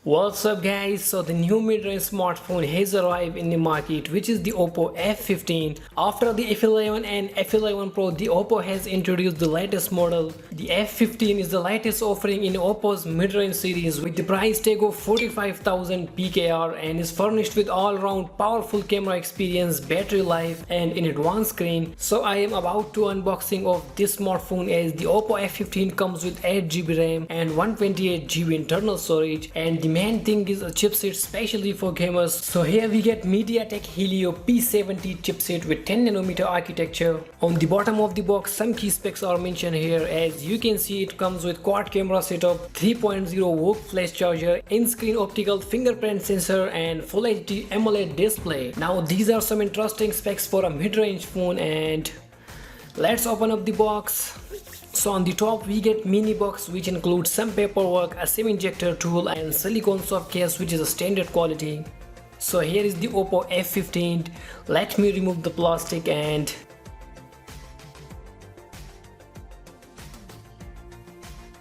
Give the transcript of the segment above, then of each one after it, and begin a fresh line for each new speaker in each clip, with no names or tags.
What's up guys, so the new mid-range smartphone has arrived in the market, which is the Oppo F15. After the F11 and F11 Pro, the Oppo has introduced the latest model. The F15 is the latest offering in Oppo's mid-range series with the price tag of 45,000 PKR and is furnished with all-round powerful camera experience, battery life and an advanced screen. So I am about to unboxing of this smartphone as the Oppo F15 comes with 8GB RAM and 128GB internal storage, and the main thing is a chipset specially for gamers. So here we get MediaTek Helio P70 chipset with 10nm architecture. On the bottom of the box, some key specs are mentioned here. As you can see, it comes with quad camera setup, 3.0 volt flash charger, in-screen optical fingerprint sensor and Full HD AMOLED display. Now these are some interesting specs for a mid-range phone, and let's open up the box. So on the top we get mini box, which includes some paperwork, a SIM injector tool and silicone soft case, which is a standard quality. So here is the Oppo F15. Let me remove the plastic, and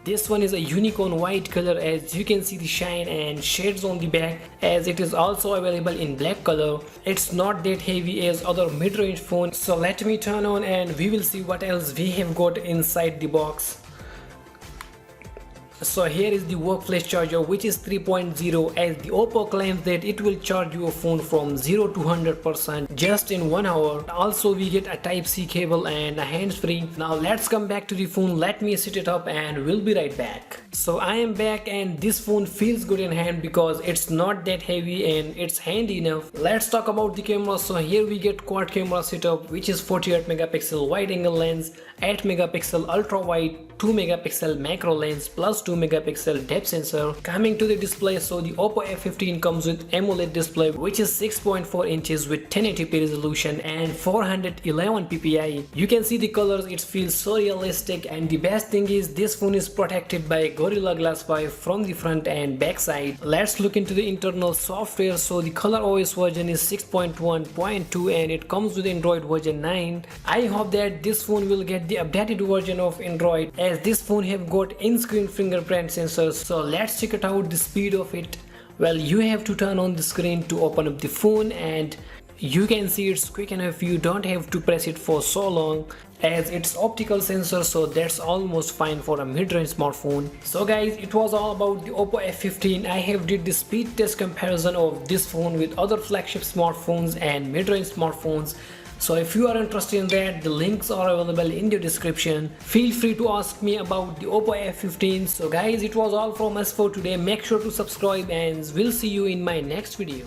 this one is a unicorn white color. As you can see the shine and shades on the back, as it is also available in black color. It's not that heavy as other mid-range phones. So let me turn on and we will see what else we have got inside the box. So here is the work flash charger, which is 3.0, as the Oppo claims that it will charge your phone from 0 to 100% just in 1 hour. Also we get a Type-C cable and a hands-free. Now let's come back to the phone. Let me set it up and we'll be right back. So I am back, and this phone feels good in hand because it's not that heavy and it's handy enough. Let's talk about the camera. So here we get quad camera setup, which is 48 megapixel wide angle lens, 8 megapixel ultra wide, 2 megapixel macro lens plus 2 megapixel depth sensor. Coming to the display, so the Oppo F15 comes with AMOLED display, which is 6.4 inches with 1080p resolution and 411 ppi. You can see the colors, it feels so realistic, and the best thing is this phone is protected by Gorilla Glass 5 from the front and back side. Let's look into the internal software. So the ColorOS version is 6.1.2 and it comes with Android version 9. I hope that this phone will get the updated version of Android, as this phone have got in-screen fingerprint sensors. So let's check it out, the speed of it. Well, you have to turn on the screen to open up the phone, and you can see it's quick enough. You don't have to press it for so long, as it's optical sensor, so that's almost fine for a mid-range smartphone. So guys, it was all about the Oppo F15. I have did the speed test comparison of this phone with other flagship smartphones and mid-range smartphones. So if you are interested in that, the links are available in the description. Feel free to ask me about the Oppo F15. So guys, it was all from us for today. Make sure to subscribe and we'll see you in my next video.